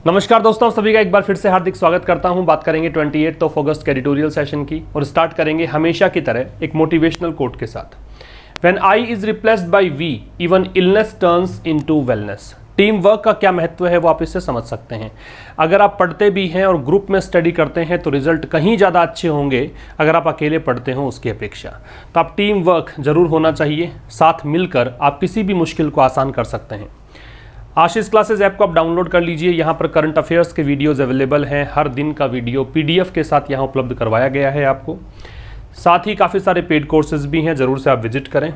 नमस्कार दोस्तों, सभी का एक बार फिर से हार्दिक स्वागत करता हूं। बात करेंगे 28 अगस्त के एडिटोरियल सेशन की और स्टार्ट करेंगे हमेशा की तरह एक मोटिवेशनल कोट के साथ। When I is replaced by we, even illness turns into wellness। Team work का क्या महत्व है वो आप इससे समझ सकते हैं। अगर आप पढ़ते भी हैं और ग्रुप में स्टडी करते हैं तो रिजल्ट कहीं ज़्यादा अच्छे होंगे अगर आप अकेले पढ़ते हो उसकी अपेक्षा। तो आप टीम वर्क जरूर होना चाहिए, साथ मिलकर आप किसी भी मुश्किल को आसान कर सकते हैं। आशीष क्लासेस ऐप को आप डाउनलोड कर लीजिए। यहाँ पर करंट अफेयर्स के वीडियोज़ अवेलेबल हैं। हर दिन का वीडियो PDF के साथ यहाँ उपलब्ध करवाया गया है आपको। साथ ही काफ़ी सारे पेड कोर्सेज भी हैं, ज़रूर से आप विजिट करें।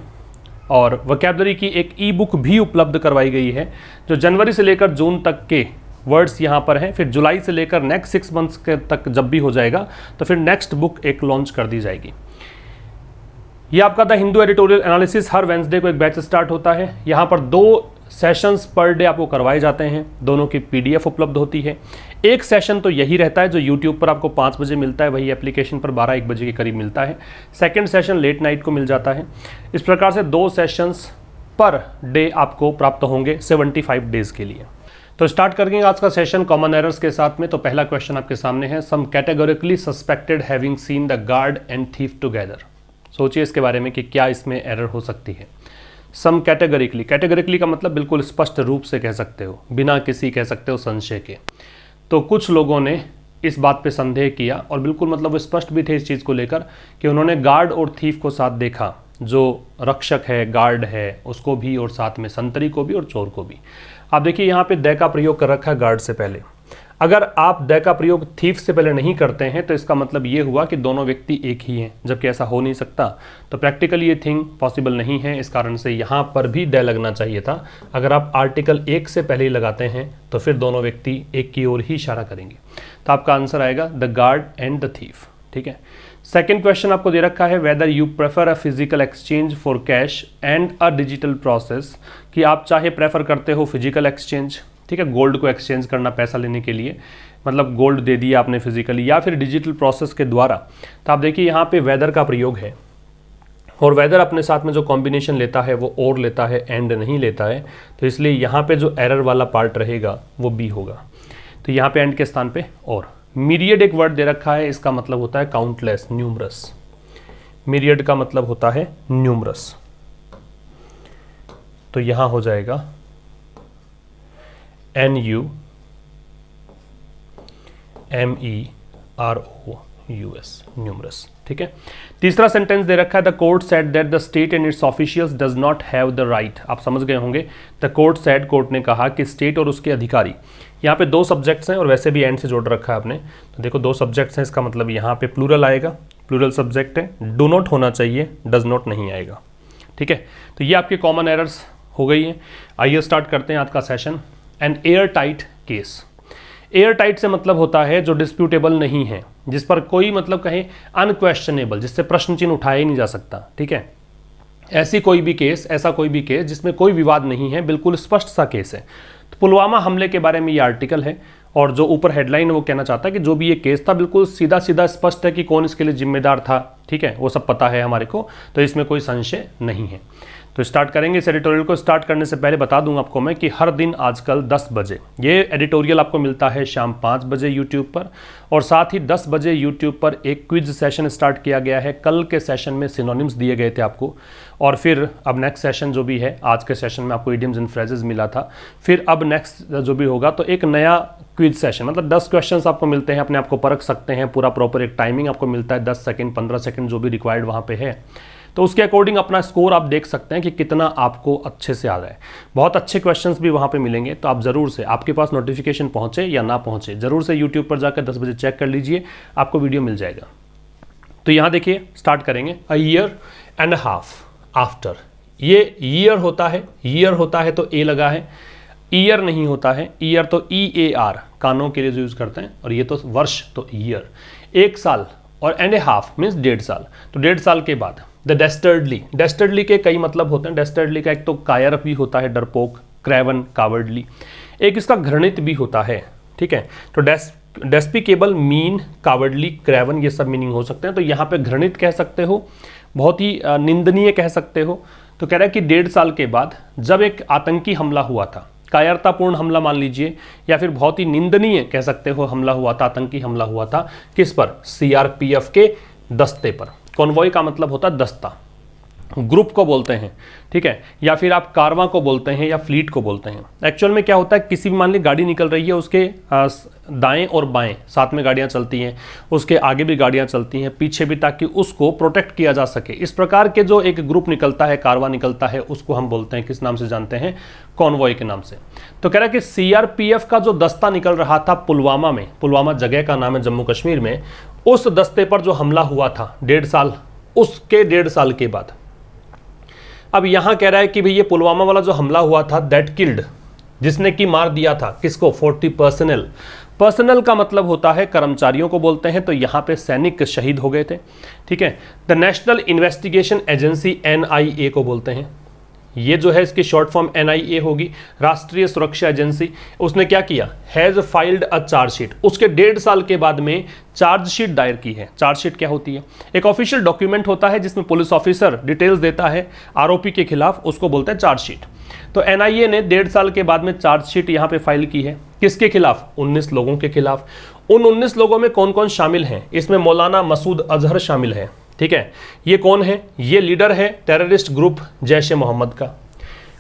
और वोकैबुलरी की एक ई-बुक भी उपलब्ध करवाई गई है जो जनवरी से लेकर जून तक के वर्ड्स यहाँ पर हैं। फिर जुलाई से लेकर नेक्स्ट 6 मंथ्स के तक जब भी हो जाएगा तो फिर नेक्स्ट बुक एक लॉन्च कर दी जाएगी। ये आपका the Hindu editorial analysis her Wednesday को एक बैच स्टार्ट होता है। यहाँ पर 2 सेशंस पर डे आपको करवाए जाते हैं, दोनों की PDF उपलब्ध होती है। एक सेशन तो यही रहता है जो YouTube पर आपको 5 बजे मिलता है, वही एप्लीकेशन पर 12-1 बजे के करीब मिलता है। सेकंड सेशन लेट नाइट को मिल जाता है। इस प्रकार से 2 सेशंस पर डे आपको प्राप्त होंगे 75 डेज के लिए। तो स्टार्ट करेंगे आज का सेशन कॉमन एरर्स के साथ में। तो पहला क्वेश्चन आपके सामने है, some categorically suspected having seen the guard and thief together. सोचिए इसके बारे में कि क्या इसमें एरर हो सकती है। सम कैटेगरिकली, कैटेगरिकली का मतलब बिल्कुल स्पष्ट रूप से कह सकते हो, बिना किसी कह सकते हो संशय के। तो कुछ लोगों ने इस बात पे संदेह किया और बिल्कुल मतलब वो स्पष्ट भी थे इस चीज़ को लेकर कि उन्होंने गार्ड और थीफ को साथ देखा। जो रक्षक है, गार्ड है, उसको भी और साथ में संतरी को भी और चोर को भी। आप देखिए यहाँ पे द का प्रयोग कर रखा है गार्ड से पहले। अगर आप द का प्रयोग थीफ से पहले नहीं करते हैं तो इसका मतलब ये हुआ कि दोनों व्यक्ति एक ही हैं, जबकि ऐसा हो नहीं सकता। तो प्रैक्टिकली ये थिंग पॉसिबल नहीं है। इस कारण से यहाँ पर भी द लगना चाहिए था। अगर आप आर्टिकल 1 से पहले ही लगाते हैं तो फिर दोनों व्यक्ति एक की ओर ही इशारा करेंगे। तो आपका आंसर आएगा the guard and the thief. ठीक है। सेकेंड क्वेश्चन आपको दे रखा है, whether you prefer a physical exchange for cash and a digital process. कि आप चाहे प्रेफर करते हो फिजिकल एक्सचेंज, ठीक है, गोल्ड को एक्सचेंज करना पैसा लेने के लिए, मतलब गोल्ड दे दिया आपने फिजिकली, या फिर डिजिटल प्रोसेस के द्वारा। तो आप देखिए यहाँ पे वेदर का प्रयोग है और वेदर अपने साथ में जो कॉम्बिनेशन लेता है वो और लेता है, एंड नहीं लेता है। तो इसलिए यहाँ पे जो एरर वाला पार्ट रहेगा वो बी होगा। तो यहाँ पे एंड के स्थान पे और। मीरियड एक वर्ड दे रखा है, इसका मतलब होता है काउंटलेस, न्यूमरस। मीरियड का मतलब होता है न्यूमरस। तो यहाँ हो जाएगा NUMEROUS, न्यूमरस। ठीक है। तीसरा सेंटेंस दे रखा है, the court said that the state and it's officials does not have the right. आप समझ गए होंगे, द कोर्ट सेड, कोर्ट ने कहा कि स्टेट और उसके अधिकारी। यहाँ पे 2 सब्जेक्ट्स हैं और वैसे भी एंड से जोड़ रखा है आपने। तो देखो 2 सब्जेक्ट्स हैं, इसका मतलब यहाँ पे प्लूरल आएगा, प्लूरल सब्जेक्ट है। डू नॉट होना चाहिए, डज नॉट नहीं आएगा। ठीक है। तो ये आपके कॉमन एरर्स हो गई हैं। आइए स्टार्ट करते हैं आज का session. An air tight case. Air tight से मतलब होता है जो डिस्प्यूटेबल नहीं है, जिस पर कोई मतलब कहे अनक्वेश्चनेबल, जिससे प्रश्न चिन्ह उठाया ही नहीं जा सकता। ठीक है। ऐसा कोई भी केस जिसमें कोई विवाद नहीं है, बिल्कुल स्पष्ट सा केस है। तो पुलवामा हमले के बारे में ये आर्टिकल है और जो ऊपर हेडलाइन है वो कहना चाहता है कि जो भी ये केस था बिल्कुल सीधा सीधा स्पष्ट है कि कौन इसके लिए जिम्मेदार था। ठीक है, वो सब पता है हमारे को, तो इसमें कोई संशय नहीं है। तो स्टार्ट करेंगे इस एडिटोरियल को। स्टार्ट करने से पहले बता दूं आपको मैं कि हर दिन आजकल 10 बजे ये एडिटोरियल आपको मिलता है शाम 5 बजे यूट्यूब पर, और साथ ही 10 बजे यूट्यूब पर एक क्विज सेशन स्टार्ट किया गया है। कल के सेशन में सिनोनिम्स दिए गए थे आपको, और फिर अब नेक्स्ट सेशन जो भी है, आज के सेशन में आपको इडियम्स एंड फ्रेजेस मिला था। फिर अब नेक्स्ट जो भी होगा तो एक नया क्विज सेशन, मतलब 10 क्वेश्चंस आपको मिलते हैं, अपने आप को परख सकते हैं। पूरा प्रॉपर एक टाइमिंग आपको मिलता है, 10 सेकंड 15 सेकंड जो भी रिक्वायर्ड वहाँ पे है। तो उसके अकॉर्डिंग अपना स्कोर आप देख सकते हैं कि कितना आपको अच्छे से आ रहा है। बहुत अच्छे क्वेश्चंस भी वहाँ पे मिलेंगे। तो आप ज़रूर से, आपके पास नोटिफिकेशन पहुँचे या ना पहुँचे, ज़रूर से यूट्यूब पर जाकर 10 बजे चेक कर लीजिए, आपको वीडियो मिल जाएगा। तो यहाँ देखिए स्टार्ट करेंगे। A year and half after. ये ईयर होता है तो ए लगा है, ईयर नहीं होता है। ईयर तो EAR कानों के लिए जो यूज़ करते हैं, और ये तो वर्ष तो ईयर। 1 साल और एंड ए हाफ मीन्स 1.5 साल। तो 1.5 साल के बाद द डेस्टर्डली। डेस्टर्डली के कई मतलब होते हैं। डेस्टर्डली का एक तो कायर भी होता है, डरपोक, क्रेवन, कावर्डली। एक इसका घृणित भी होता है। ठीक है। तो डेस्पिकेबल, मीन, कावर्डली, क्रेवन, ये सब मीनिंग हो सकते हैं। तो यहाँ पे घृणित कह सकते हो, बहुत ही निंदनीय कह सकते हो। तो कह रहा है कि 1.5 साल के बाद जब एक आतंकी हमला हुआ था, कायरतापूर्ण हमला मान लीजिए, या फिर बहुत ही निंदनीय कह सकते हो हमला हुआ था, आतंकी हमला हुआ था। किस पर? सीआरपीएफ के दस्ते पर। कॉन्वॉय का मतलब होता है दस्ता, ग्रुप को बोलते हैं, ठीक है, या फिर आप कारवां को बोलते हैं या फ्लीट को बोलते हैं। एक्चुअल में क्या होता है, किसी भी मान ली गाड़ी निकल रही है, उसके दाएं और बाएं साथ में गाड़ियां चलती हैं, उसके आगे भी गाड़ियां चलती हैं, पीछे भी, ताकि उसको प्रोटेक्ट किया जा सके। इस प्रकार के जो एक ग्रुप निकलता है, कारवां निकलता है, उसको हम बोलते हैं, किस नाम से जानते हैं? कॉन्वॉय के नाम से। तो कह रहा है कि सीआरपीएफ का जो दस्ता निकल रहा था पुलवामा में, पुलवामा जगह का नाम है जम्मू कश्मीर में, उस दस्ते पर जो हमला हुआ था 1.5 साल, उसके 1.5 साल के बाद अब यहां कह रहा है कि भाई ये पुलवामा वाला जो हमला हुआ था, दैट किल्ड, जिसने कि मार दिया था किसको? 40 पर्सनल। पर्सनल का मतलब होता है कर्मचारियों को बोलते हैं, तो यहां पे सैनिक शहीद हो गए थे, ठीक है। The national investigation agency NIA को बोलते हैं, ये जो है इसकी शॉर्ट फॉर्म एनआईए होगी, राष्ट्रीय सुरक्षा एजेंसी। उसने क्या किया? हैज फाइल्ड अ चार्जशीट, उसके 1.5 साल के बाद में चार्जशीट दायर की है। चार्जशीट क्या होती है? एक ऑफिशियल डॉक्यूमेंट होता है जिसमें पुलिस ऑफिसर डिटेल्स देता है आरोपी के खिलाफ, उसको बोलते हैं चार्जशीट। तो एनआईए ने 1.5 साल के बाद में चार्जशीट यहाँ पे फाइल की है, किसके खिलाफ? 19 लोगों के खिलाफ। उन 19 लोगों में कौन कौन शामिल हैं? इसमें मौलाना मसूद अजहर शामिल है, ठीक है। ये कौन है? ये लीडर है टेररिस्ट ग्रुप जैश-ए-मोहम्मद का।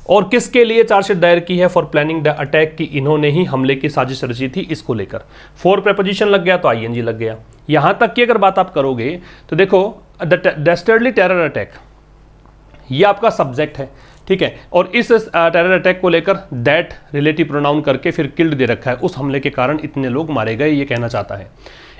और किसके लिए चार्जशीट दायर की है? फॉर प्लानिंग द अटैक, की इन्होंने ही हमले की साजिश रची थी इसको लेकर। 4 प्रपोजिशन लग गया तो आईएनजी लग गया। यहां तक की अगर बात आप करोगे तो देखो, द डेस्टर्डली टेरर अटैक, ये आपका सब्जेक्ट है, ठीक है। और इस टेरर अटैक को लेकर दैट रिलेटिव प्रोनाउन करके फिर किल्ड दे रखा है, उस हमले के कारण इतने लोग मारे गए, ये कहना चाहता है।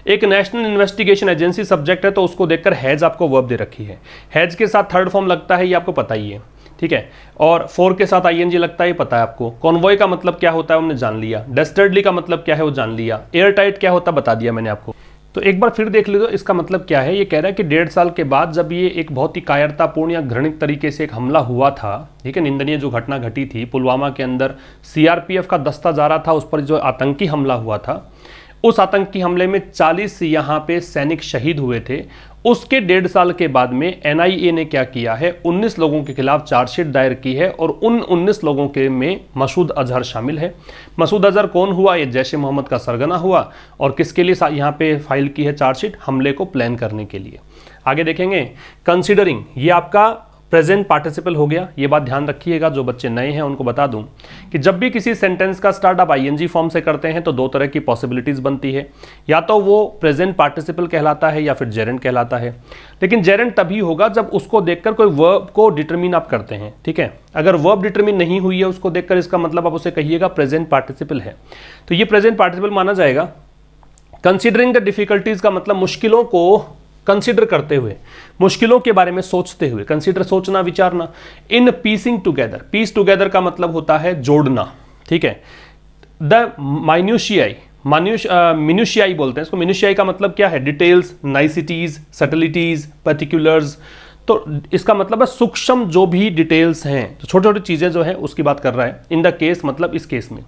एक नेशनल इन्वेस्टिगेशन एजेंसी सब्जेक्ट है, तो उसको देखकर हैज आपको वर्ब दे रखी है। हैज के साथ थर्ड फॉर्म लगता है, ये आपको पता ही है, ठीक है। और 4 के साथ आईएनजी लगता है, पता है आपको। कॉन्वॉय का मतलब क्या होता है हमने जान लिया। डेस्टर्डली का मतलब क्या है वो जान लिया। एयर टाइट क्या होता है बता दिया मैंने आपको। तो एक बार फिर देख लीजिए इसका मतलब क्या है। ये कह रहा है कि 1.5 साल के बाद जब ये एक बहुत ही कायरतापूर्ण या घृणित तरीके से एक हमला हुआ था, ठीक है, निंदनीय जो घटना घटी थी पुलवामा के अंदर, सीआरपीएफ का दस्ता जा रहा था, उस पर जो आतंकी हमला हुआ था, उस आतंकी हमले में 40 यहाँ पे सैनिक शहीद हुए थे। उसके 1.5 साल के बाद में एनआईए ने क्या किया है? 19 लोगों के खिलाफ चार्जशीट दायर की है, और उन 19 लोगों के में मसूद अजहर शामिल है। मसूद अजहर कौन हुआ? ये जैश-ए-मोहम्मद का सरगना हुआ। और किसके लिए यहाँ पे फाइल की है चार्जशीट? हमले को प्लान करने के लिए। आगे देखेंगे, कंसिडरिंग, ये आपका प्रेजेंट पार्टिसिपल हो गया। ये बात ध्यान रखिएगा, जो बच्चे नए हैं उनको बता दूं कि जब भी किसी सेंटेंस का स्टार्ट आप आईएनजी फॉर्म से करते हैं तो 2 तरह की पॉसिबिलिटीज बनती है, या तो वो प्रेजेंट पार्टिसिपल कहलाता है या फिर जेरेंट कहलाता है। लेकिन जेरेंट तभी होगा जब उसको देखकर कोई वर्ब को डिटरमिन आप करते हैं, ठीक है। अगर वर्ब डिटरमिन नहीं हुई है उसको देखकर, इसका मतलब आप उसे कहिएगा प्रेजेंट पार्टिसिपल है, तो ये प्रेजेंट पार्टिसिपल माना जाएगा। कंसिडरिंग द डिफिकल्टीज का मतलब मुश्किलों को कंसीडर करते हुए, मुश्किलों के बारे में सोचते हुए। कंसीडर सोचना, विचारना। इन पीसिंग टुगेदर, पीस टुगेदर का मतलब होता है जोड़ना, ठीक है। द माइन्यूशियाई, मिन्यूशियाई बोलते हैं इसको। मिन्यूशियाई का मतलब क्या है? Details, niceties, subtleties, particulars. तो इसका मतलब है सूक्ष्म जो भी डिटेल्स हैं, तो छोटी छोटी चीज़ें जो है उसकी बात कर रहा है। इन द केस मतलब इस केस में।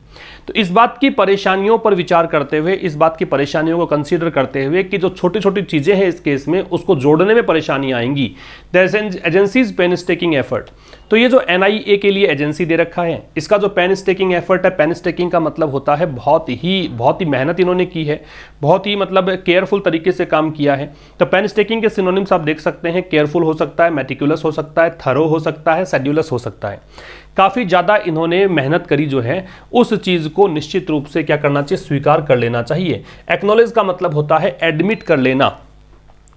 तो इस बात की परेशानियों पर विचार करते हुए, इस बात की परेशानियों को कंसीडर करते हुए कि जो छोटी छोटी चीज़ें हैं इस केस में, उसको जोड़ने में परेशानी आएंगी। द एजेंसीज पेनस्टेकिंग एफर्ट, तो ये जो एनआईए के लिए एजेंसी दे रखा है, इसका जो पेनस्टेकिंग एफर्ट है, पेनस्टेकिंग का मतलब होता है बहुत ही मेहनत इन्होंने की है, बहुत ही मतलब केयरफुल तरीके से काम किया है। तो पेनस्टेकिंग के सिनोनिम्स आप देख सकते हैं, केयरफुल हो सकता है, मेटिकुलस हो सकता है, थरो हो सकता है, शेड्यूलस हो सकता है। काफ़ी ज़्यादा इन्होंने मेहनत करी जो है, उस चीज़ को निश्चित रूप से क्या करना चाहिए? स्वीकार कर लेना चाहिए। एक्नॉलेज का मतलब होता है एडमिट कर लेना,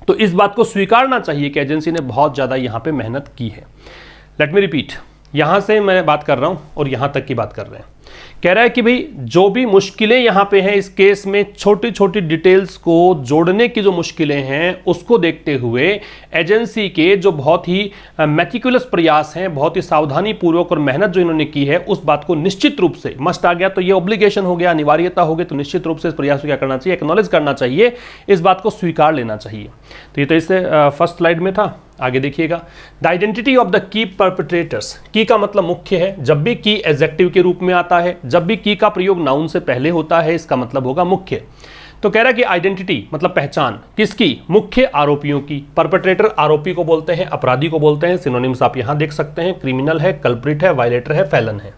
तो इस बात को स्वीकारना चाहिए कि एजेंसी ने बहुत ज़्यादा यहाँ पे मेहनत की है। लेट मी रिपीट, यहाँ से मैं बात कर रहा हूँ और यहाँ तक की बात कर रहे हैं। कह रहा है कि भाई जो भी मुश्किलें यहाँ पे हैं इस केस में, छोटी छोटी डिटेल्स को जोड़ने की जो मुश्किलें हैं, उसको देखते हुए एजेंसी के जो बहुत ही मैटिकुलस प्रयास हैं, बहुत ही सावधानी पूर्वक और मेहनत जो इन्होंने की है, उस बात को निश्चित रूप से, मस्ट आ गया तो ये ऑब्लिगेशन हो गया, अनिवार्यता हो गई, तो निश्चित रूप से इस प्रयास को क्या करना चाहिए? एक्नॉलेज करना चाहिए, इस बात को स्वीकार लेना चाहिए। तो ये तो इससे फर्स्ट स्लाइड में था। आगे देखिएगा, the identity of the key perpetrators. की का मतलब मुख्य है, जब भी की एडजेक्टिव के रूप में आता है, जब भी की का प्रयोग नाउन से पहले होता है, इसका मतलब होगा मुख्य। तो कह रहा है कि आइडेंटिटी मतलब पहचान किसकी? मुख्य आरोपियों की। परपेट्रेटर आरोपी को बोलते हैं, अपराधी को बोलते हैं। सिनोनिम्स आप यहां देख सकते हैं, क्रिमिनल है, कल्प्रिट है, वायलेटर है, फैलन है।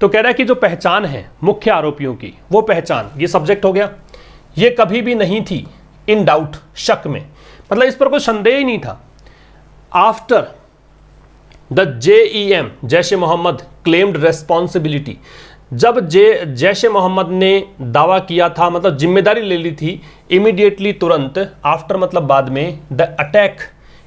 तो कह रहा है कि जो पहचान है मुख्य आरोपियों की, वो पहचान, ये सब्जेक्ट हो गया, ये कभी भी नहीं थी इन डाउट, शक में, मतलब इस पर कोई संदेह ही नहीं था। After the JEM Jaish e Mohammed claimed responsibility, जब जैश ए मोहम्मद ने दावा किया था, मतलब जिम्मेदारी ले ली थी, इमीडिएटली तुरंत, आफ्टर मतलब बाद में, द अटैक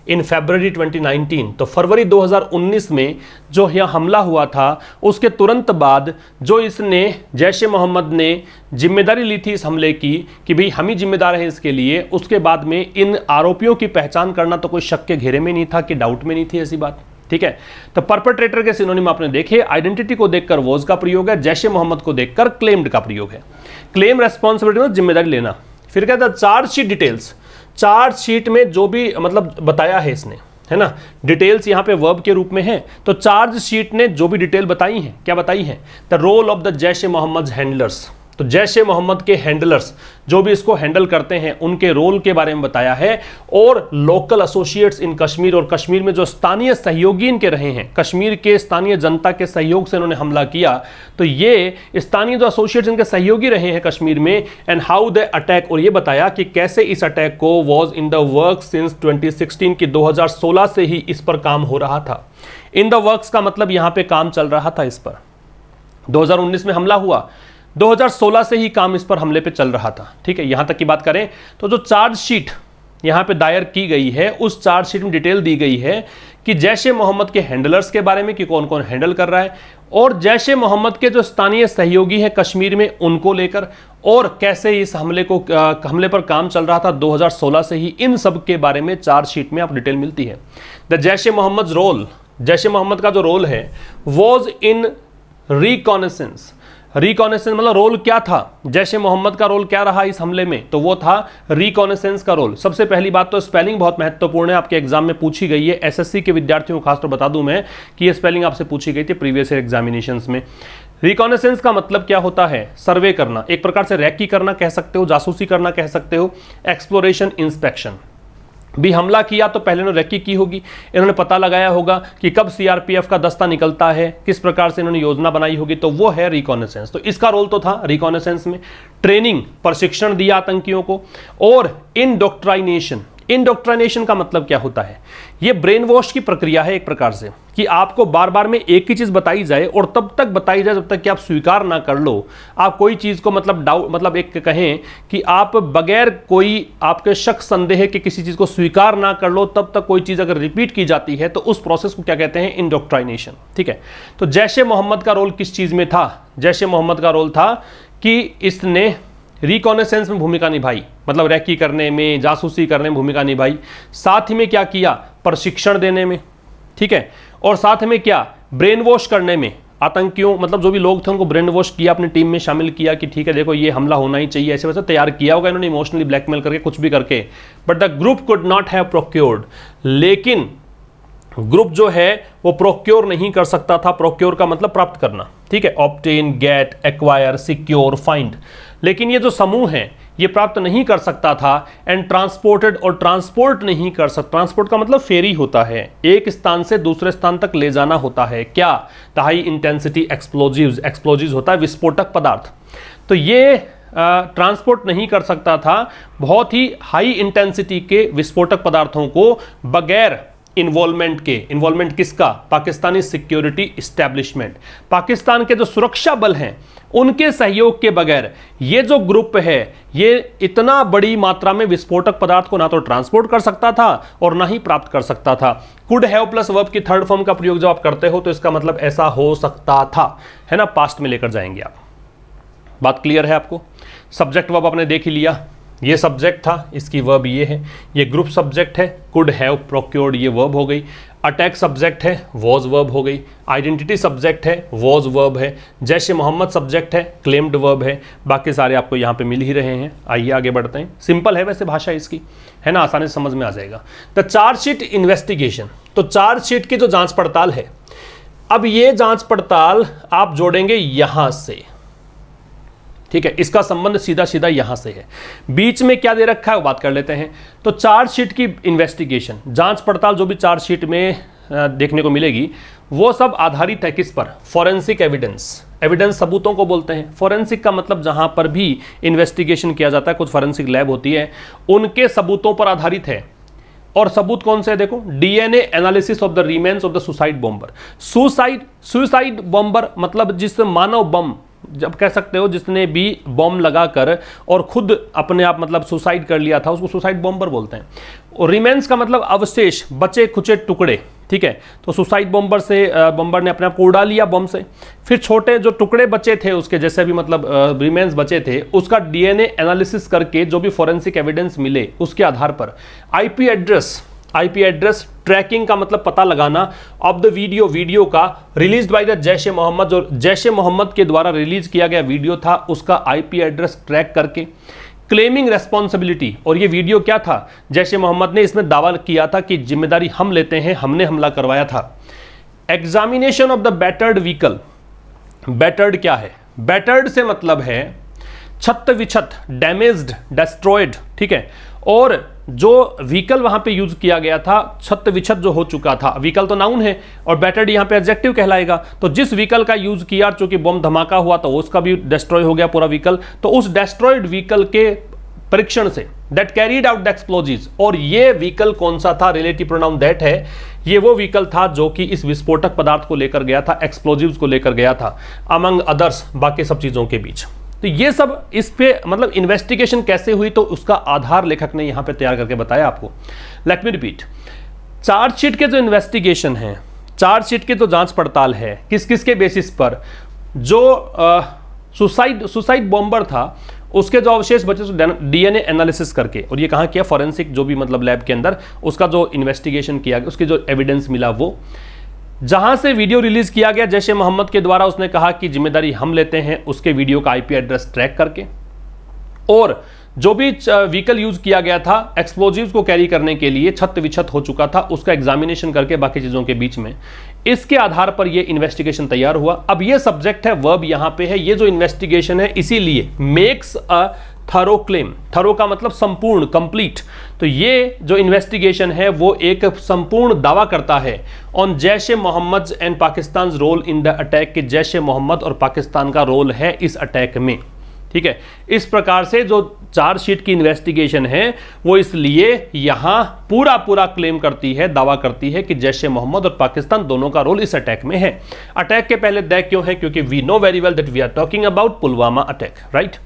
इन फरवरी 2019, तो फरवरी 2019 में जो यह हमला हुआ था उसके तुरंत बाद जो इसने जैश ए मोहम्मद ने जिम्मेदारी ली थी इस हमले की कि भाई हम ही जिम्मेदार हैं इसके लिए, उसके बाद में इन आरोपियों की पहचान करना तो कोई शक के घेरे में नहीं था, कि डाउट में नहीं थी ऐसी बात। ठीक है, तो परपेट्रेटर के सिनोनिम आपने देखे, आइडेंटिटी को देखकर वॉज का प्रयोग है, जैश ए मोहम्मद को देखकर क्लेम्ड का प्रयोग है। क्लेम रेस्पॉन्सिबिलिटी में जिम्मेदारी लेना। फिर कहता है चार्जशीट डिटेल्स, चार्जशीट में जो भी मतलब बताया है इसने, है ना, डिटेल्स यहाँ पे वर्ब के रूप में है, तो चार्जशीट ने जो भी डिटेल बताई है, क्या बताई है, the role of the Jaish e Mohammed handlers, तो जैश ए मोहम्मद के हैंडलर्स जो भी इसको हैंडल करते हैं उनके रोल के बारे में बताया है, और लोकल एसोसिएट्स इन कश्मीर, और कश्मीर में जो स्थानीय सहयोगी इनके रहे हैं, कश्मीर के स्थानीय जनता के सहयोग से इन्होंने हमला किया, तो ये स्थानीय जो एसोसिएट्स इनके सहयोगी रहे हैं कश्मीर में, एंड हाउ द अटैक, और ये बताया कि कैसे इस अटैक को was in the work since 2016, की 2016 से ही इस पर काम हो रहा था। इन द वर्क्स का मतलब यहां पे काम चल रहा था इस पर, 2019 में हमला हुआ, 2016 से ही काम इस पर हमले पे चल रहा था। ठीक है, यहां तक की बात करें तो जो चार्जशीट यहां पे दायर की गई है, उस चार्जशीट में डिटेल दी गई है कि जैश ए मोहम्मद के हैंडलर्स के बारे में, कि कौन कौन हैंडल कर रहा है, और जैश ए मोहम्मद के जो स्थानीय सहयोगी हैं कश्मीर में उनको लेकर, और कैसे इस हमले पर काम चल रहा था 2016 से ही, इन सब के बारे में चार्जशीट में आप डिटेल मिलती है। द जैश ए मोहम्मद रोल, जैश ए मोहम्मद का जो रोल है, वॉज इन रिकॉनेसेंस, रिकॉनेसेंस मतलब रोल क्या था, जैश ए मोहम्मद का रोल क्या रहा इस हमले में, तो वो था रिकॉनेसेंस का रोल। सबसे पहली बात तो स्पेलिंग बहुत महत्वपूर्ण है, आपके एग्जाम में पूछी गई है, एसएससी के विद्यार्थियों को खासतौर बता दूं मैं कि ये स्पेलिंग आपसे पूछी गई थी प्रीवियस ईयर एग्जामिनेशंस में। रिकॉनेसेंस का मतलब क्या होता है, सर्वे करना, एक प्रकार से रैकी करना कह सकते हो, जासूसी करना कह सकते हो, एक्सप्लोरेशन, इंस्पेक्शन। भी हमला किया तो पहले इन्होंने रैकी की होगी, इन्होंने पता लगाया होगा कि कब सीआरपीएफ का दस्ता निकलता है, किस प्रकार से इन्होंने योजना बनाई होगी, तो वो है रिकॉनेसेंस। तो इसका रोल तो था रिकॉनेसेंस में। ट्रेनिंग, प्रशिक्षण दिया आतंकियों को, और इंडोक्ट्राइनेशन, इंडोक्ट्राइनेशन का मतलब क्या होता है, ये ब्रेन वॉश की प्रक्रिया है एक प्रकार से, कि आपको बार बार में एक ही चीज बताई जाए और तब तक बताई जाए जब तक कि आप स्वीकार ना कर लो। आप कोई चीज को मतलब डाउट, मतलब एक कहें कि आप बगैर कोई आपके शक संदेह के किसी चीज को स्वीकार ना कर लो, तब तक कोई चीज अगर रिपीट की जाती है तो उस प्रोसेस को क्या कहते हैं, इंडोक्ट्राइनेशन। ठीक है, तो जैश ए मोहम्मद का रोल किस चीज में था, जैश ए मोहम्मद का रोल था कि इसने रिकॉनेसेंस में भूमिका निभाई, मतलब रैकी करने में, जासूसी करने में भूमिका निभाई, साथ ही में क्या किया, प्रशिक्षण देने में, ठीक है, और साथ में क्या, ब्रेन वॉश करने में, आतंकियों मतलब जो भी लोग थे उनको ब्रेन वॉश किया, अपनी टीम में शामिल किया कि ठीक है देखो ये हमला होना ही चाहिए, ऐसे वैसे तैयार किया होगा इन्होंने, इमोशनली ब्लैकमेल करके कुछ भी करके, but the group could not have procured, लेकिन ग्रुप जो है वो प्रोक्योर नहीं कर सकता था, प्रोक्योर का मतलब प्राप्त करना, ठीक है, obtain, get, acquire, secure, find, लेकिन ये जो समूह है ये प्राप्त नहीं कर सकता था, एंड ट्रांसपोर्टेड, और ट्रांसपोर्ट नहीं कर सकता, ट्रांसपोर्ट का मतलब फेरी होता है, एक स्थान से दूसरे स्थान तक ले जाना होता है, क्या, the high intensity explosives, explosives होता है विस्फोटक पदार्थ, तो ये ट्रांसपोर्ट नहीं कर सकता था बहुत ही हाई इंटेंसिटी के विस्फोटक पदार्थों को बगैर इन्वॉल्वमेंट के, इन्वॉल्वमेंट किसका, पाकिस्तानी सिक्योरिटी एस्टेब्लिशमेंट, पाकिस्तान के जो सुरक्षा बल हैं उनके सहयोग के बगैर ये जो ग्रुप है ये इतना बड़ी मात्रा में विस्फोटक पदार्थ को ना तो ट्रांसपोर्ट कर सकता था और ना ही प्राप्त कर सकता था। कुड हैव प्लस वर्ब की थर्ड फॉर्म का प्रयोग जब आप करते हो तो इसका मतलब ऐसा हो सकता था, है ना, पास्ट में लेकर जाएंगे आप। बात क्लियर है आपको? सब्जेक्ट वर्ब आपने देख ही लिया, ये सब्जेक्ट था, इसकी वर्ब ये है, ये ग्रुप सब्जेक्ट है, कुड हैव प्रोक्योर्ड ये वर्ब हो गई, अटैक सब्जेक्ट है, वॉज वर्ब हो गई, आइडेंटिटी सब्जेक्ट है, वॉज वर्ब है, जैश ए मोहम्मद सब्जेक्ट है, क्लेम्ड वर्ब है, बाकी सारे आपको यहाँ पे मिल ही रहे हैं। आइए आगे बढ़ते हैं, सिंपल है वैसे भाषा इसकी, है ना, आसानी से समझ में आ जाएगा। द चार्जशीट इन्वेस्टिगेशन, तो चार्जशीट की जो जांच पड़ताल है, अब ये जांच पड़ताल आप जोड़ेंगे यहां से, ठीक है, इसका संबंध सीधा सीधा यहां से है, बीच में क्या दे रखा है वो बात कर लेते हैं। तो चार्जशीट की इन्वेस्टिगेशन, जांच पड़ताल जो भी चार्जशीट में देखने को मिलेगी वो सब आधारित है किस पर, फॉरेंसिक एविडेंस, एविडेंस सबूतों को बोलते हैं। फॉरेंसिक का मतलब जहां पर भी इन्वेस्टिगेशन किया जाता है, कुछ फॉरेंसिक लैब होती है, उनके सबूतों पर आधारित है। और सबूत कौन से है? देखो, DNA analysis of the remains of the suicide bomber. Suicide bomber मतलब जिस मानव बम, जब कह सकते हो जिसने भी बॉम्ब लगाकर और खुद अपने आप मतलब सुसाइड कर लिया था, उसको सुसाइड बॉम्बर बोलते हैं। और रिमेन्स का मतलब अवशेष, बचे खुचे टुकड़े, ठीक है। तो सुसाइड बॉम्बर से बॉम्बर ने अपने आप को उड़ा लिया बम से, फिर छोटे जो टुकड़े बचे थे उसके, जैसे भी मतलब रिमेन्स बचे थे, उसका डीएनए एनालिसिस करके जो भी फॉरेंसिक एविडेंस मिले उसके आधार पर आईपी एड्रेस ट्रैकिंग का मतलब पता लगाना ऑफ द वीडियो का रिलीज बाय द जैश-ए मोहम्मद, जो जैश-ए मोहम्मद के द्वारा रिलीज किया गया वीडियो था उसका आईपी एड्रेस ट्रैक करके क्लेमिंग रेस्पॉन्सिबिलिटी। और ये वीडियो क्या था? जैश-ए मोहम्मद ने इसमें दावा किया था कि जिम्मेदारी हम लेते हैं, हमने हमला करवाया था। Examination of the battered vehicle. Battered क्या है? बैटर्ड से मतलब है छत विछत, डैमेज्ड, डिस्ट्रॉयड, ठीक है। और जो व्हीकल वहां पे यूज किया गया था, छत विछत जो हो चुका था, व्हीकल तो नाउन है और बैटर्ड यहां पे एडजेक्टिव कहलाएगा। तो जिस व्हीकल का यूज किया, चूंकि बम धमाका हुआ तो उसका भी डिस्ट्रॉय हो गया पूरा व्हीकल, तो उस डिस्ट्रॉयड व्हीकल के परीक्षण say that carried out the explosives. और ये व्हीकल कौन सा था? रिलेटिव प्रोनाउन दैट है। ये वो व्हीकल था जो कि इस विस्फोटक पदार्थ को लेकर गया था, एक्सप्लोजिव्स को लेकर गया था, अमंग अदर्स, बाकी सब चीजों के बीच। तो ये सब इस पे मतलब इन्वेस्टिगेशन कैसे हुई, तो उसका आधार लेखक ने यहां पे तैयार करके बताया आपको। लेट मी रिपीट, चार्जशीट के जो इन्वेस्टिगेशन है, चार्जशीट के जो जांच पड़ताल है, किस किस के बेसिस पर, जो सुसाइड बॉम्बर था उसके जो अवशेष बचे डीएनए एनालिसिस करके, और ये कहाँ किया? फॉरेंसिक जो भी मतलब लैब के अंदर, उसका जो इन्वेस्टिगेशन किया गया, उसके जो एविडेंस मिला वो, जहां से वीडियो रिलीज किया गया जैश-ए मोहम्मद के द्वारा, उसने कहा कि जिम्मेदारी हम लेते हैं, उसके वीडियो का आईपी एड्रेस ट्रैक करके, और जो भी व्हीकल यूज किया गया था एक्सप्लोजिव्स को कैरी करने के लिए, छत विछत हो चुका था, उसका एग्जामिनेशन करके बाकी चीजों के बीच में, इसके आधार पर यह इन्वेस्टिगेशन तैयार हुआ। अब ये सब्जेक्ट है, वर्ब यहां पे है, ये जो इन्वेस्टिगेशन है, इसीलिए makes a thorough claim. Thorough का मतलब संपूर्ण, कंप्लीट। तो ये जो इन्वेस्टिगेशन है वो एक संपूर्ण दावा करता है on Jaish e Mohammed and Pakistan role in the attack, कि जैश-ए मोहम्मद और पाकिस्तान का रोल है इस अटैक में, ठीक है। इस प्रकार से जो चार्जशीट की इन्वेस्टिगेशन है वो इसलिए यहां पूरा क्लेम करती है, दावा करती है कि जैश-ए मोहम्मद और पाकिस्तान दोनों का रोल इस अटैक में है। अटैक के पहले दैट क्यों है? क्योंकि we know very well that we are talking about Pulwama attack, right.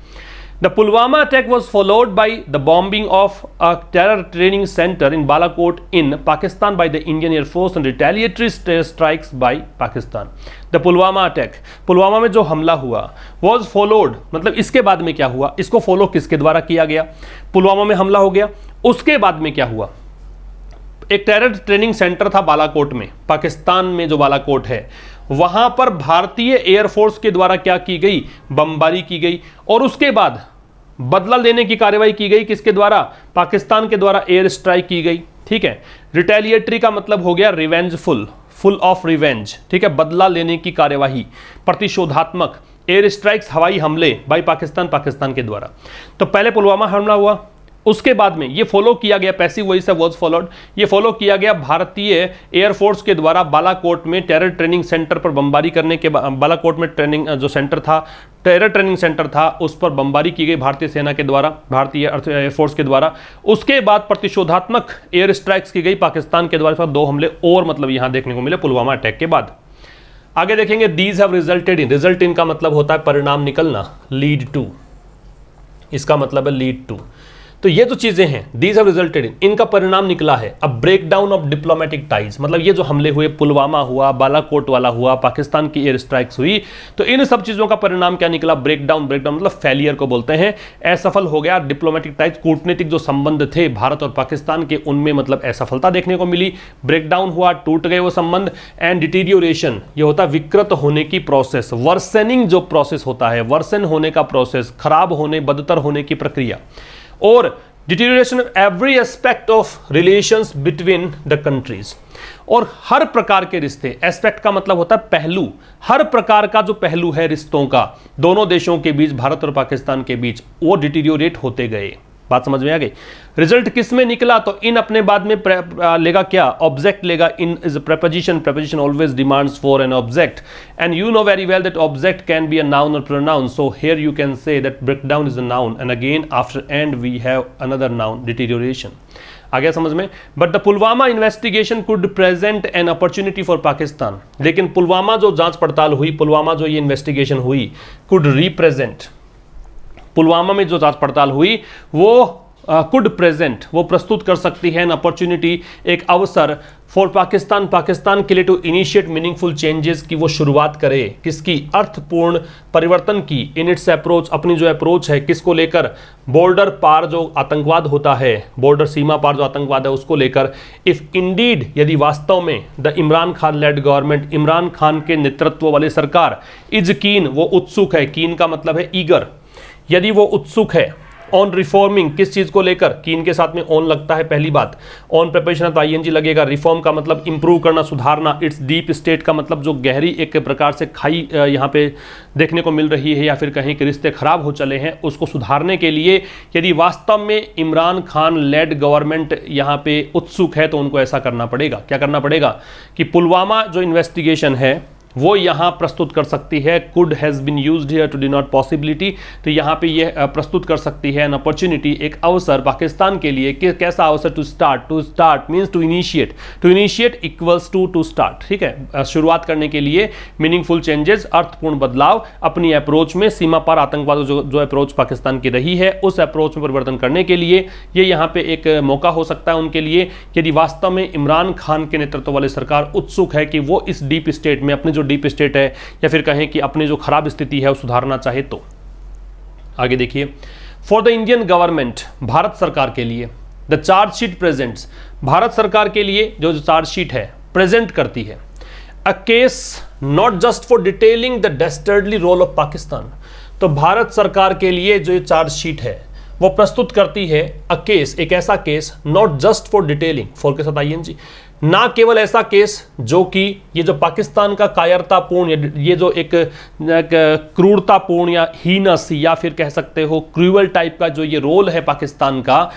The Pulwama attack was followed by the bombing of a terror training center in Balakot in Pakistan by the Indian Air Force and retaliatory strikes by Pakistan. The Pulwama attack, Pulwama में जो हमला हुआ, was followed मतलब इसके बाद में क्या हुआ, इसको फॉलो किसके द्वारा किया गया? पुलवामा में हमला हो गया, उसके बाद में क्या हुआ? एक टेरर ट्रेनिंग सेंटर था बालाकोट में, पाकिस्तान में जो बालाकोट है, वहां पर भारतीय एयरफोर्स के द्वारा क्या की गई? बमबारी की गई। और उसके बाद बदला लेने की कार्रवाई की गई, किसके द्वारा? पाकिस्तान के द्वारा एयर स्ट्राइक की गई, ठीक है। रिटेलिएटरी का मतलब हो गया रिवेंजफुल, फुल ऑफ रिवेंज, ठीक है, बदला लेने की कार्यवाही, प्रतिशोधात्मक। एयर स्ट्राइक्स, हवाई हमले बाई पाकिस्तान के द्वारा। तो पहले पुलवामा हमला हुआ, उसके बाद में ये फॉलो किया गया, पैसिव वॉइस से वाज फॉलोड, ये फॉलो किया गया भारतीय एयरफोर्स के द्वारा बालाकोट में टेरर ट्रेनिंग सेंटर पर बमबारी करने के बाद, बालाकोट में ट्रेनिंग जो सेंटर था, टेरर ट्रेनिंग सेंटर था, उस पर बमबारी की गई भारतीय सेना के द्वारा, भारतीय एयरफोर्स के द्वारा। उसके बाद प्रतिशोधात्मक एयर स्ट्राइक्स की गई पाकिस्तान के द्वारा, 2 हमले और मतलब यहां देखने को मिले पुलवामा अटैक के बाद। आगे देखेंगे, these have resulted in, result in का मतलब होता है परिणाम निकलना, लीड टू, इसका मतलब है लीड टू। तो ये जो चीजें हैं, दीज हैव रिजल्टेड इन, इनका परिणाम निकला है अब ब्रेकडाउन ऑफ डिप्लोमेटिक टाइज। मतलब ये जो हमले हुए, पुलवामा हुआ, बालाकोट वाला हुआ, पाकिस्तान की एयर स्ट्राइक्स हुई, तो इन सब चीजों का परिणाम क्या निकला? ब्रेकडाउन मतलब फेलियर को बोलते हैं, असफल हो गया डिप्लोमेटिक टाइज। कूटनीतिक जो संबंध थे भारत और पाकिस्तान के, उनमें मतलब असफलता देखने को मिली, ब्रेकडाउन हुआ, टूट गए वो संबंध। एंड डिटीरियोरेशन, ये होता है विकृत होने की प्रोसेस, वर्सेनिंग जो प्रोसेस होता है, वर्सन होने का प्रोसेस, खराब होने, बदतर होने की प्रक्रिया। और deterioration of every aspect of relations between the countries, और हर प्रकार के रिश्ते, एस्पेक्ट का मतलब होता है पहलू, हर प्रकार का जो पहलू है रिश्तों का दोनों देशों के बीच, भारत और पाकिस्तान के बीच, वो डिटीरियोरेट होते गए। बात समझ में आ गई। रिजल्ट किस में निकला, तो इन अपने बाद में लेगा क्या, ऑब्जेक्ट लेगा। इन is preposition, preposition always demands for an object, and you know very well that object can be a noun or pronoun, so here you can say that breakdown is a noun, and again after and we have another noun, deterioration। आ गया समझ में। But the Pulwama investigation could present an opportunity for Pakistan, लेकिन पुलवामा जो जांच पड़ताल हुई, पुलवामा जो ये इन्वेस्टिगेशन हुई, कुड रिप्रेजेंट, पुलवामा में जो जांच पड़ताल हुई वो कुड प्रेजेंट, वो प्रस्तुत कर सकती है एन अपॉर्चुनिटी, एक अवसर फॉर पाकिस्तान, पाकिस्तान के लिए टू इनिशिएट मीनिंगफुल चेंजेस, की वो शुरुआत करे, किसकी, अर्थपूर्ण परिवर्तन की, इन इट्स अप्रोच, अपनी जो अप्रोच है किसको लेकर, बॉर्डर पार जो आतंकवाद होता है, बॉर्डर सीमा पार जो आतंकवाद है उसको लेकर। इफ इंडीड, यदि वास्तव में the Imran Khan lead government, Imran Khan के नेतृत्व वाली सरकार, इज कीन, वो उत्सुक है, कीन का मतलब है ईगर, यदि वो उत्सुक है ऑन रिफॉर्मिंग, किस चीज को लेकर, कीन के साथ में ऑन लगता है पहली बात, ऑन प्रिपरेशन तो आईएनजी लगेगा, रिफॉर्म का मतलब इंप्रूव करना, सुधारना, इट्स डीप स्टेट का मतलब जो गहरी एक प्रकार से खाई यहाँ पे देखने को मिल रही है, या फिर कहीं के रिश्ते खराब हो चले हैं, उसको सुधारने के लिए यदि वास्तव में इमरान खान लेड गवर्नमेंट यहाँ पे उत्सुक है तो उनको ऐसा करना पड़ेगा। क्या करना पड़ेगा कि पुलवामा जो इन्वेस्टिगेशन है वो यहाँ प्रस्तुत कर सकती है, could has been used here to denote possibility, तो यहाँ पे ये प्रस्तुत कर सकती है एन अपॉर्चुनिटी, एक अवसर पाकिस्तान के लिए, कि कैसा अवसर, to start means to initiate equals to start, ठीक है, शुरुआत करने के लिए, मीनिंगफुल चेंजेस, अर्थपूर्ण बदलाव अपनी अप्रोच में, सीमा पार आतंकवाद जो अप्रोच पाकिस्तान की रही है उस अप्रोच में परिवर्तन करने के लिए ये यहाँ पे एक मौका हो सकता है उनके लिए, यदि वास्तव में इमरान खान के नेतृत्व वाली सरकार उत्सुक है कि वो इस डीप स्टेट में, अपने डीप स्टेट है या फिर कहें कि अपनी जो खराब स्थिति है वो सुधारना चाहे तो। आगे देखिए, for the Indian government, Bharat सरकार के लिए, द चार्जशीट प्रेजेंट्स, भारत सरकार के लिए जो चार्जशीट है प्रेजेंट करती है, a case not just for detailing the dastardly role of Pakistan, तो भारत सरकार के लिए जो चार्जशीट है वो प्रस्तुत करती है अ केस, एक ऐसा case, not just for detailing, for के साथ आईएनजी, ना केवल ऐसा केस जो कि ये जो पाकिस्तान का कायरतापूर्ण, ये जो एक क्रूरतापूर्ण या हीनस या फिर कह सकते हो क्रूअल टाइप का जो ये रोल है पाकिस्तान का,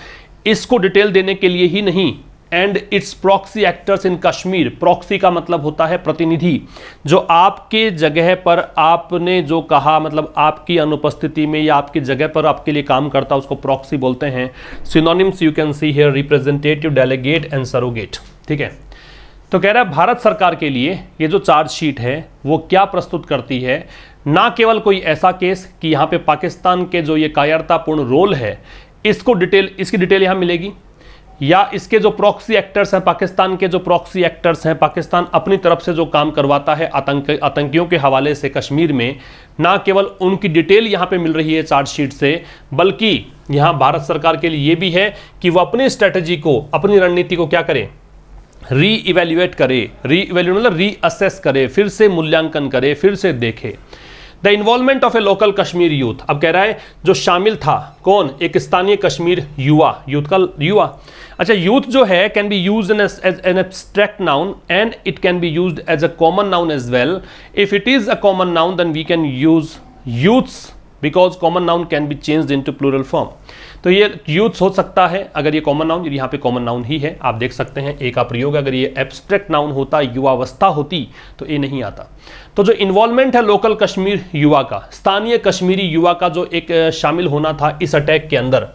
इसको डिटेल देने के लिए ही नहीं, and it's proxy actors in Kashmir, proxy का मतलब होता है प्रतिनिधि, जो आपके जगह पर आपने जो कहा, मतलब आपकी अनुपस्थिति में या आपकी जगह पर आपके लिए काम करता, उसको प्रॉक्सी बोलते हैं। Synonyms you can see here, representative, delegate and surrogate, ठीक है। तो कह रहा है भारत सरकार के लिए ये जो चार्जशीट है वो क्या प्रस्तुत करती है, ना केवल कोई ऐसा केस कि यहाँ पे पाकिस्तान के जो ये कायरतापूर्ण रोल है इसको डिटेल, इसकी डिटेल यहाँ मिलेगी, या इसके जो प्रॉक्सी एक्टर्स हैं, पाकिस्तान के जो प्रॉक्सी एक्टर्स हैं, पाकिस्तान अपनी तरफ से जो काम करवाता है आतंकियों के हवाले से कश्मीर में, ना केवल उनकी डिटेल यहाँ पे मिल रही है चार्जशीट से, बल्कि यहाँ भारत सरकार के लिए ये भी है कि वो अपनी स्ट्रेटजी को, अपनी रणनीति को क्या करे, री इवेल्युएट करे, मतलब रीअसेस करे, फिर से मूल्यांकन करे, फिर से देखे। The involvement of A local Kashmir youth, अब कह रहा है जो शामिल था, कौन, एक स्थानीय कश्मीर युवा, यूथ का युवा, अच्छा, यूथ जो है can be used as an abstract noun and it can be used as a common noun as well. If it is a common noun then we can use youths, because common noun can be changed into plural form. तो ये youths हो सकता है अगर ये common noun, यहाँ पे common noun ही है, आप देख सकते हैं एक का प्रयोग, अगर ये एब्स्ट्रैक्ट नाउन होता, युवावस्था होती, तो ये नहीं आता। तो जो इन्वॉल्वमेंट है लोकल कश्मीर युवा का, स्थानीय कश्मीरी युवा का जो एक शामिल होना था इस अटैक के अंदर,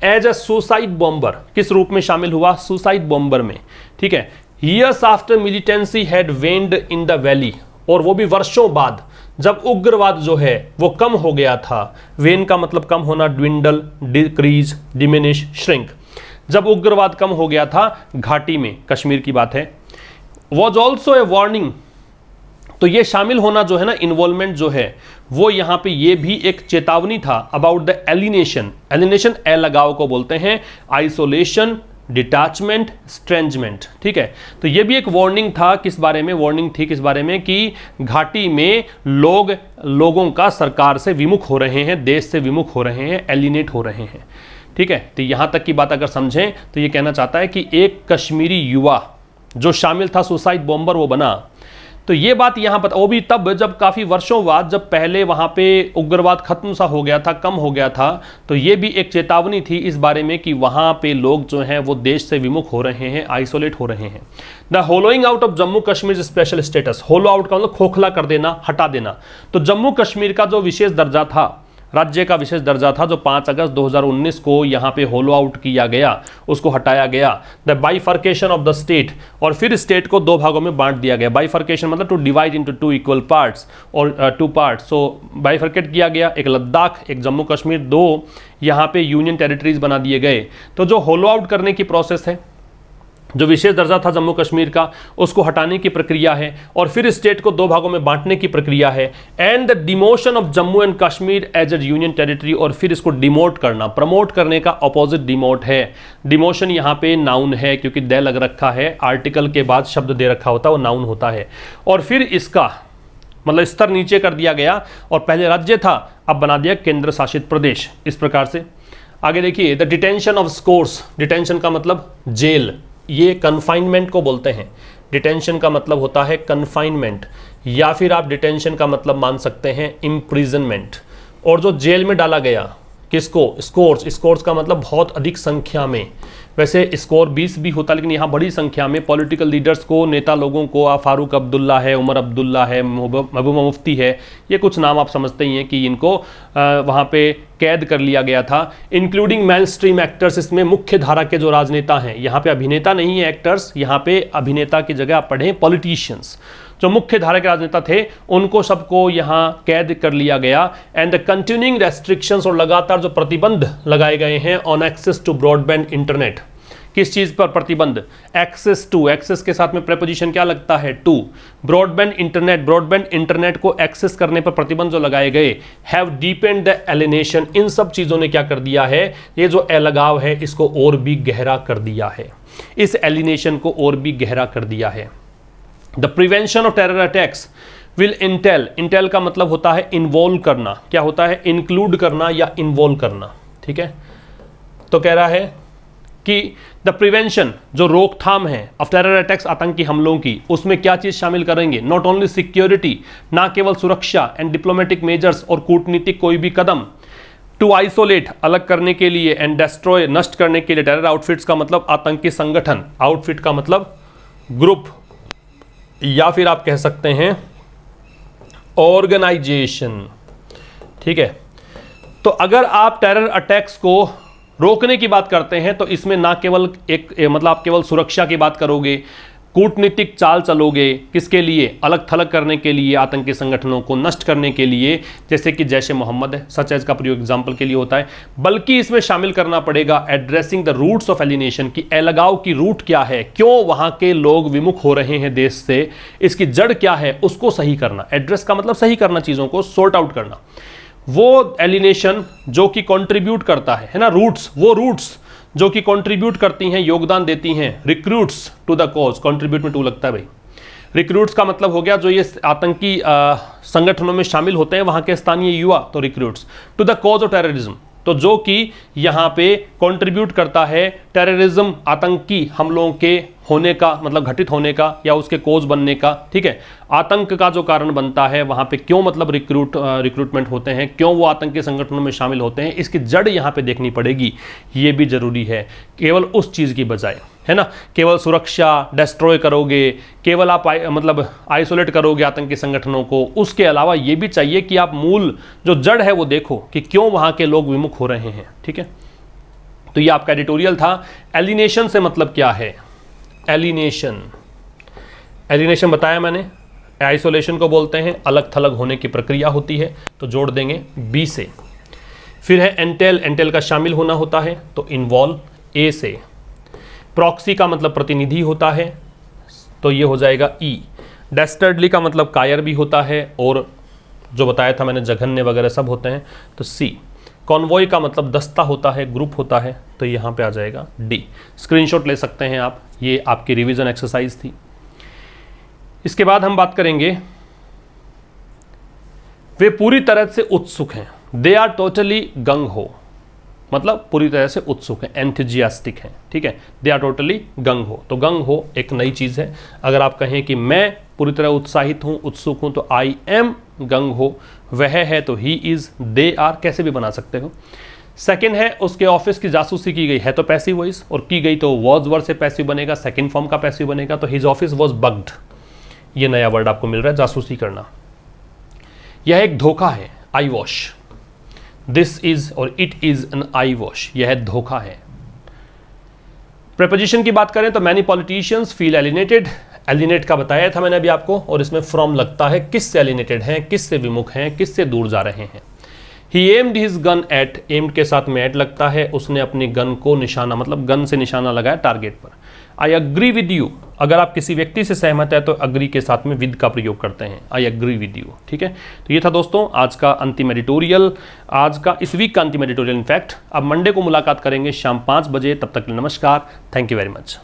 एज अ सुसाइड बॉम्बर, किस रूप में शामिल हुआ, सुसाइड बॉम्बर में, ठीक है। Years after militancy had waned in the valley, और वो भी वर्षों बाद, जब उग्रवाद जो है वो कम हो गया था, वेन का मतलब कम होना, ड्विंडल, डिक्रीज, डिमिनिश, श्रिंक, जब उग्रवाद कम हो गया था घाटी में, कश्मीर की बात है। वॉज ऑल्सो ए वार्निंग, तो ये शामिल होना जो है ना, इन्वॉल्वमेंट जो है वो यहाँ पे ये भी एक चेतावनी था अबाउट द एलिनेशन, एलिनेशन अलगाव को बोलते हैं, आइसोलेशन, डिटैचमेंट, स्ट्रेंजमेंट, ठीक है। तो ये भी एक वार्निंग था, किस बारे में वार्निंग थी, किस बारे में, कि घाटी में लोगों का सरकार से विमुख हो रहे हैं, देश से विमुख हो रहे हैं, एलिनेट हो रहे हैं, ठीक है। तो यहाँ तक की बात अगर समझें तो ये कहना चाहता है कि एक कश्मीरी युवा जो शामिल था, सुसाइड बॉम्बर वो बना, तो ये बात यहाँ पर, वो भी तब जब काफ़ी वर्षों बाद, जब पहले वहाँ पे उग्रवाद खत्म सा हो गया था, कम हो गया था, तो ये भी एक चेतावनी थी इस बारे में कि वहाँ पे लोग जो हैं वो देश से विमुख हो रहे हैं, आइसोलेट हो रहे हैं। The hollowing out of Jammu Kashmir special status, hollow out का मतलब खोखला कर देना, हटा देना। तो जम्मू कश्मीर का जो विशेष दर्जा था, राज्य का विशेष दर्जा था, जो 5 अगस्त 2019 को यहाँ पे होलो आउट किया गया, उसको हटाया गया। The bifurcation of the state, और फिर स्टेट को 2 भागों में बांट दिया गया। बाइफर्केशन मतलब to divide into 2 equal parts और 2 पार्ट्स। सो बाइफर्केट किया गया, एक लद्दाख, एक जम्मू कश्मीर, 2 यहाँ पे यूनियन टेरिटरीज बना दिए गए। तो जो होलो आउट करने की प्रोसेस है, जो विशेष दर्जा था जम्मू कश्मीर का, उसको हटाने की प्रक्रिया है, और फिर स्टेट को 2 भागों में बांटने की प्रक्रिया है। And the demotion of Jammu and Kashmir as a union territory, और फिर इसको डिमोट करना, प्रमोट करने का ऑपोजिट डिमोट है। डिमोशन यहाँ पे नाउन है, क्योंकि दे लग रखा है, आर्टिकल के बाद शब्द दे रखा होता है, वो नाउन होता है। और फिर इसका मतलब स्तर नीचे कर दिया गया, और पहले राज्य था, अब बना दिया केंद्र शासित प्रदेश। इस प्रकार से आगे देखिए, the detention of scores, detention का मतलब जेल, ये कन्फाइनमेंट को बोलते हैं। डिटेंशन का मतलब होता है कन्फाइनमेंट, या फिर आप डिटेंशन का मतलब मान सकते हैं इम्प्रिजनमेंट। और जो जेल में डाला गया, किसको? स्कोर्स। स्कोर्स का मतलब बहुत अधिक संख्या में, वैसे स्कोर 20 भी होता, लेकिन यहाँ बड़ी संख्या में पॉलिटिकल लीडर्स को, नेता लोगों को, फारूक अब्दुल्ला है, उमर अब्दुल्ला है, महबूबा मुफ्ती है, ये कुछ नाम आप समझते ही हैं कि इनको वहाँ पे कैद कर लिया गया था। इंक्लूडिंग मेन स्ट्रीम एक्टर्स, इसमें मुख्य धारा के जो राजनेता हैं, यहाँ पे अभिनेता नहीं है एक्टर्स, यहाँ पे अभिनेता की जगह आप पढ़ें पॉलिटिशियंस, जो मुख्य धारा के राजनेता थे, उनको सबको यहाँ कैद कर लिया गया। एंड द कंटिन्यूइंग रेस्ट्रिक्शंस, और लगातार जो प्रतिबंध लगाए गए हैं on access to broadband internet. किस चीज़ पर प्रतिबंध? एक्सेस टू, एक्सेस के साथ में प्रेपोजिशन क्या लगता है? To. Broadband internet, broadband internet को एक्सेस करने पर प्रतिबंध जो लगाए गए, हैव डीपेंड द एलिनेशन, इन सब चीज़ों ने क्या कर दिया है, ये जो अलगाव है इसको और भी गहरा कर दिया है, इस एलिनेशन को और भी गहरा कर दिया है। The prevention of terror attacks will Intel, Intel का मतलब होता है इन्वॉल्व करना, क्या होता है? इंक्लूड करना या इन्वॉल्व करना, ठीक है। तो कह रहा है कि द प्रिवेंशन, जो रोकथाम है, ऑफ टेरर अटैक्स, आतंकी हमलों की, उसमें क्या चीज शामिल करेंगे? नॉट ओनली सिक्योरिटी, ना केवल सुरक्षा, एंड डिप्लोमेटिक मेजर्स, और कूटनीतिक कोई भी कदम, टू आइसोलेट, अलग करने के लिए, एंड डेस्ट्रॉय, नष्ट करने के लिए, टेरर आउटफिट्स का मतलब आतंकी संगठन, आउटफिट का मतलब ग्रुप, या फिर आप कह सकते हैं ऑर्गेनाइजेशन, ठीक है। तो अगर आप टेरर अटैक्स को रोकने की बात करते हैं तो इसमें ना केवल मतलब आप केवल सुरक्षा की बात करोगे, कूटनीतिक चाल चलोगे, किसके लिए? अलग थलग करने के लिए, आतंकी संगठनों को नष्ट करने के लिए, जैसे कि जैश ए मोहम्मद है, सच एज का प्रयोग एग्जाम्पल के लिए होता है। बल्कि इसमें शामिल करना पड़ेगा addressing the roots of alienation, की अलगाव की रूट क्या है, क्यों वहां के लोग विमुख हो रहे हैं देश से, इसकी जड़ क्या है, उसको सही करना। एड्रेस का मतलब सही करना, चीज़ों को सॉर्ट आउट करना। वो एलिनेशन जो कि कंट्रीब्यूट करता है ना, रूट्स, वो रूट्स जो कि कंट्रीब्यूट करती हैं, योगदान देती हैं, recruits to the cause, contribute में टू लगता है भाई। रिक्रूट्स का मतलब हो गया जो ये आतंकी संगठनों में शामिल होते हैं वहाँ के स्थानीय युवा, तो recruits to the cause of terrorism, तो जो कि यहाँ पे कंट्रीब्यूट करता है टेररिज्म, आतंकी हमलों के होने का, मतलब घटित होने का या उसके कोज बनने का, ठीक है। आतंक का जो कारण बनता है वहाँ पे क्यों, मतलब रिक्रूटमेंट होते हैं, क्यों वो आतंकी संगठनों में शामिल होते हैं, इसकी जड़ यहाँ पे देखनी पड़ेगी, ये भी जरूरी है, केवल उस चीज़ की बजाय, है ना। केवल सुरक्षा, डिस्ट्रॉय करोगे, केवल आप मतलब आइसोलेट करोगे आतंकी संगठनों को, उसके अलावा ये भी चाहिए कि आप मूल जो जड़ है वो देखो कि क्यों वहाँ के लोग विमुख हो रहे हैं, ठीक है। तो ये आपका एडिटोरियल था। एलिनेशन से मतलब क्या है? एलिनेशन, एलिनेशन बताया मैंने, आइसोलेशन को बोलते हैं, अलग थलग होने की प्रक्रिया होती है, तो जोड़ देंगे बी से। फिर है एंटेल, एंटेल का शामिल होना होता है, तो इन्वॉल्व ए से। प्रॉक्सी का मतलब प्रतिनिधि होता है, तो ये हो जाएगा ई। डेस्टर्डली का मतलब कायर भी होता है, और जो बताया था मैंने जघन्य वगैरह सब होते हैं, तो सी। कॉन्वॉय का मतलब दस्ता होता है, ग्रुप होता है, तो यहाँ पे आ जाएगा डी। स्क्रीनशॉट ले सकते हैं आप, ये आपकी रिवीजन एक्सरसाइज थी। इसके बाद हम बात करेंगे, वे पूरी तरह से उत्सुक हैं, दे आर टोटली गंग हो, मतलब पूरी तरह से उत्सुक है, एंथुजियास्टिक है, ठीक है। दे आर टोटली गंग हो, तो गंग हो एक नई चीज़ है। अगर आप कहें कि मैं पूरी तरह उत्साहित हूँ, उत्सुक हूँ, तो आई एम गंग हो। वह है तो ही इज़, दे आर, कैसे भी बना सकते हो। सेकंड है उसके ऑफिस की जासूसी की गई, है तो पैसिव वॉइस, और की गई तो वॉज वर्ड से पैसिव बनेगा, सेकंड फॉर्म का पैसिव बनेगा, तो हिज ऑफिस वॉज बग्ड। ये नया वर्ड आपको मिल रहा है, जासूसी करना। यह एक धोखा है, आई वॉश। दिस इज और it is an I wash, यह धोखा है। प्रेपोजिशन की बात करें तो मैनी पॉलिटिशियंस फील एलिनेटेड। एलिनेट का बताया था मैंने अभी आपको, और इसमें फ्रॉम लगता है, किससे एलिनेटेड हैं, किससे विमुख हैं, किससे दूर जा रहे हैं। He aimed his gun at, aimed के साथ में एट लगता है, उसने अपनी गन को निशाना, मतलब गन से निशाना लगाया टारगेट पर। आई अग्री विद यू, अगर आप किसी व्यक्ति से सहमत है तो अग्री के साथ में विद का प्रयोग करते हैं, आई अग्री विद यू। ठीक है, तो ये था दोस्तों आज का अंतिम एडिटोरियल, आज का इस वीक का अंतिम एडिटोरियल। इनफैक्ट अब मंडे को मुलाकात करेंगे शाम 5 बजे, तब तक नमस्कार, थैंक यू वेरी मच।